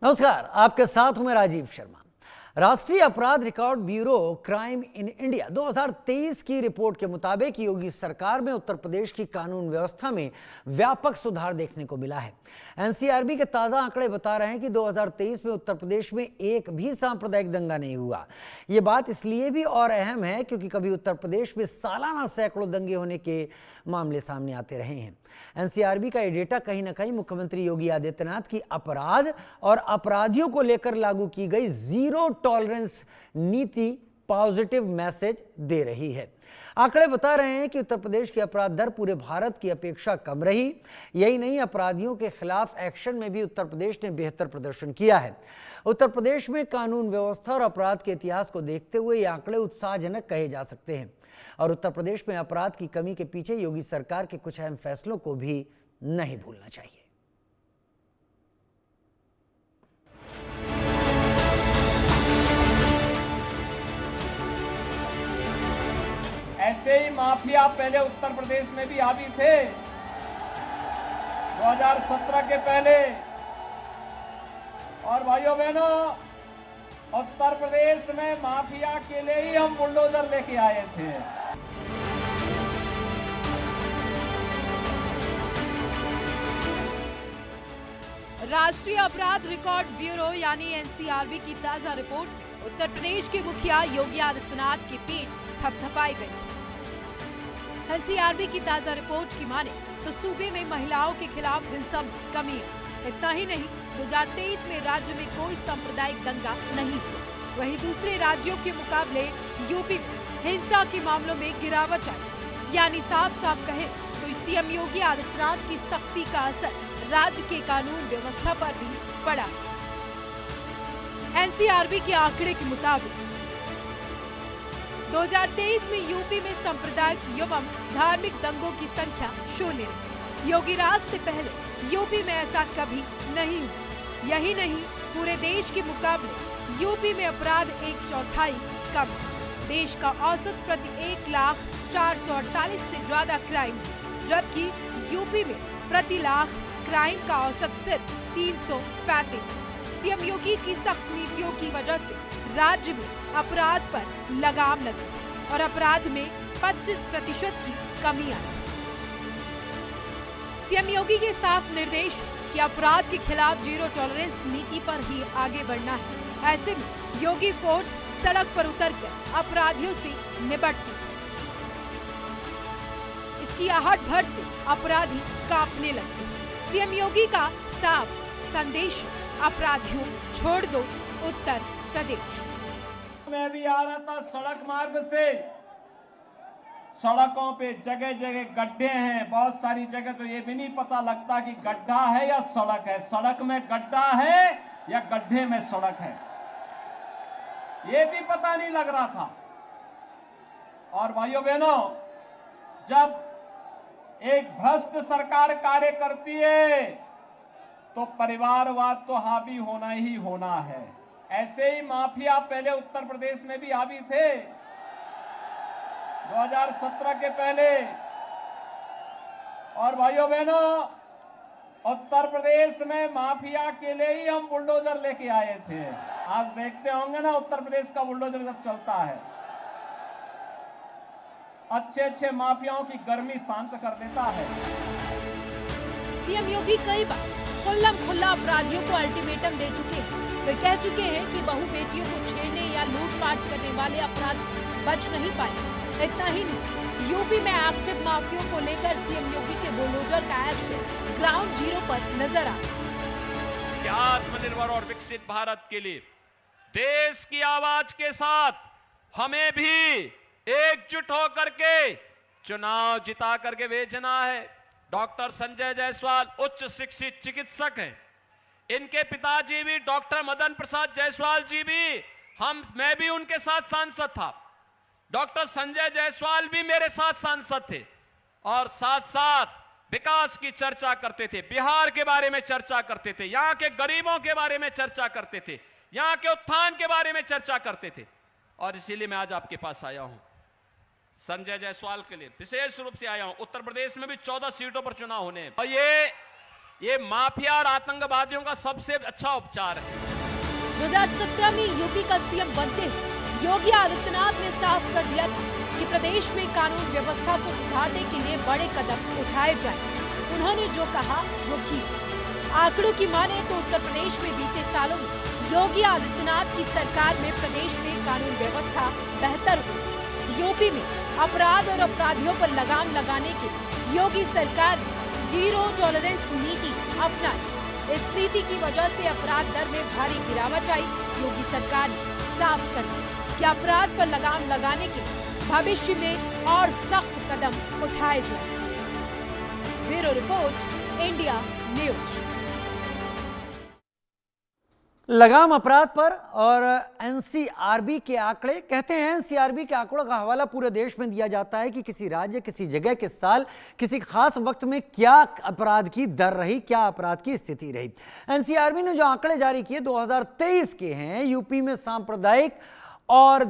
नमस्कार, आपके साथ हूं मैं राजीव शर्मा। राष्ट्रीय अपराध record bureau crime in India 2023 की रिपोर्ट के मुताबिक योगी सरकार में उत्तर प्रदेश की कानून व्यवस्था में व्यापक सुधार देखने को मिला है। एनसीआरबी के ताजा आंकड़े बता रहे हैं कि 2023 में उत्तर प्रदेश में एक भी सांप्रदायिक दंगा नहीं हुआ। ये बात इसलिए भी और अहम है क्योंकि कभी उत्तर प्रदेश में सालाना सैकड़ों दंगे होने के मामले सामने आते रहे हैं। एनसीआरबी का ये डेटा कहीं ना कहीं मुख्यमंत्री योगी आदित्यनाथ की अपराध और अपराधियों को लेकर लागू की गई जीरो टॉलरेंस नीति पॉजिटिव मैसेज दे रही है। आंकड़े बता रहे हैं कि उत्तर प्रदेश की अपराध दर पूरे भारत की अपेक्षा कम रही। यही नहीं, अपराधियों के खिलाफ एक्शन में भी उत्तर प्रदेश ने बेहतर प्रदर्शन किया है। उत्तर प्रदेश में कानून व्यवस्था और अपराध के इतिहास को देखते हुए ये आंकड़े उत्साहजनक कहे जा सकते हैं और उत्तर प्रदेश में अपराध की कमी के पीछे योगी सरकार के कुछ अहम फैसलों को भी नहीं भूलना चाहिए। ऐसे ही माफिया पहले उत्तर प्रदेश में भी हावी थे। 2017 के पहले और भाइयों बहनों, उत्तर प्रदेश में माफिया के लिए ही हम बुलडोजर लेके आए थे। राष्ट्रीय अपराध रिकॉर्ड ब्यूरो यानी एनसीआरबी की ताजा रिपोर्ट में उत्तर प्रदेश के मुखिया योगी आदित्यनाथ की पीठ थपथपाई गई। एनसीआरबी की ताजा रिपोर्ट की माने तो सूबे में महिलाओं के खिलाफ हिंसा में कमी है। इतना ही नहीं, 2023 में राज्य में कोई सांप्रदायिक दंगा नहीं हुआ। वहीं दूसरे राज्यों के मुकाबले यूपी में हिंसा के मामलों में गिरावट आई। यानी साफ साफ कहे तो सीएम योगी आदित्यनाथ की सख्ती का असर राज्य के कानून व्यवस्था पर भी पड़ा। एनसीआरबी के आंकड़े के मुताबिक 2023 में यूपी में सांप्रदायिक एवं धार्मिक दंगों की संख्या शून्य रही। योगी राज से पहले यूपी में ऐसा कभी नहीं हुआ। यही नहीं, पूरे देश के मुकाबले यूपी में अपराध 1/4 कम है। देश का औसत प्रति 1,04,48 से ज्यादा क्राइम है, जबकि यूपी में प्रति लाख क्राइम का औसत सिर्फ 335 है। सीएम योगी की सख्त नीतियों की वजह से राज्य में अपराध पर लगाम लगी और अपराध में 25% की कमी आई। सीएम योगी के साफ निर्देश कि अपराध के खिलाफ जीरो टॉलरेंस नीति पर ही आगे बढ़ना है। ऐसे में योगी फोर्स सड़क पर उतरकर अपराधियों से निपटती। इसकी आहट भर से अपराधी कांपने लगते। सीएम योगी का साफ संदेश, अपराधियों छोड़ दो उत्तर प्रदेश। मैं भी आ रहा था सड़क मार्ग से। सड़कों पे जगह जगह गड्ढे हैं। बहुत सारी जगह तो ये भी नहीं पता लगता कि गड्ढा है या सड़क है, सड़क में गड्ढा है या गड्ढे में सड़क है, ये भी पता नहीं लग रहा था। और भाइयों बहनों, जब एक भ्रष्ट सरकार कार्य करती है तो परिवारवाद तो हावी होना ही होना है। ऐसे ही माफिया पहले उत्तर प्रदेश में भी हावी थे। 2017 के पहले और भाइयों बहनों, उत्तर प्रदेश में माफिया के लिए ही हम बुलडोजर लेके आए थे। आज देखते होंगे ना, उत्तर प्रदेश का बुलडोजर जब चलता है, अच्छे अच्छे माफियाओं की गर्मी शांत कर देता है। सीएम योगी कई बार खुल्लम-खुल्ला अपराधियों को अल्टीमेटम दे चुके हैं। वे कह चुके हैं कि बहू बेटियों को छेड़ने या लूटपाट करने वाले अपराधी बच नहीं पाए। इतना ही नहीं, यूपी में एक्टिव माफियों को लेकर सीएम योगी के बुलडोजर का एक्शन ग्राउंड जीरो पर नजर आ रहा। आत्मनिर्भर और विकसित भारत के लिए देश की आवाज के साथ हमें भी एकजुट होकर के चुनाव जिता करके भेजना है। डॉक्टर संजय जायसवाल उच्च शिक्षित चिकित्सक हैं। इनके पिताजी भी डॉक्टर मदन प्रसाद जायसवाल जी भी, मैं भी उनके साथ सांसद था। डॉक्टर संजय जायसवाल भी मेरे साथ सांसद थे और साथ साथ विकास की चर्चा करते थे, बिहार के बारे में चर्चा करते थे, यहां के गरीबों के बारे में चर्चा करते थे, यहां के उत्थान के बारे में चर्चा करते थे। और इसीलिए मैं आज आपके पास आया हूं। संजय जायसवाल के लिए विशेष रूप से आया हूं। उत्तर प्रदेश में भी 14 सीटों पर चुनाव होने हैं और ये ये माफिया और आतंकवादियों का सबसे अच्छा उपचार है। 2017 में यूपी का सीएम बनते ही योगी आदित्यनाथ ने साफ कर दिया था कि प्रदेश में कानून व्यवस्था को सुधारने के लिए बड़े कदम उठाए जाएं। उन्होंने जो कहा वो किया। आंकड़ों की माने तो उत्तर प्रदेश में बीते सालों में योगी आदित्यनाथ की सरकार में प्रदेश में कानून व्यवस्था बेहतर हुई। यूपी में अपराध और अपराधियों पर लगाम लगाने के लिए योगी सरकार ने जीरो टॉलरेंस नीति अपनाई। इस नीति की वजह से अपराध दर में भारी गिरावट आई। योगी सरकार ने साफ कर दिया कि अपराध पर लगाम लगाने के लिए भविष्य में और सख्त कदम उठाए जाएं। Bureau report, India news. लगाम अपराध पर और एनसीआरबी के आंकड़े कहते हैं, एनसीआरबी के आंकड़ों का हवाला पूरे देश में दिया जाता है कि किसी राज्य, किसी जगह, किस साल, किसी खास वक्त में क्या अपराध की दर रही, क्या अपराध की स्थिति रही। एनसीआरबी ने जो आंकड़े जारी किए 2023 के हैं। यूपी में सांप्रदायिक और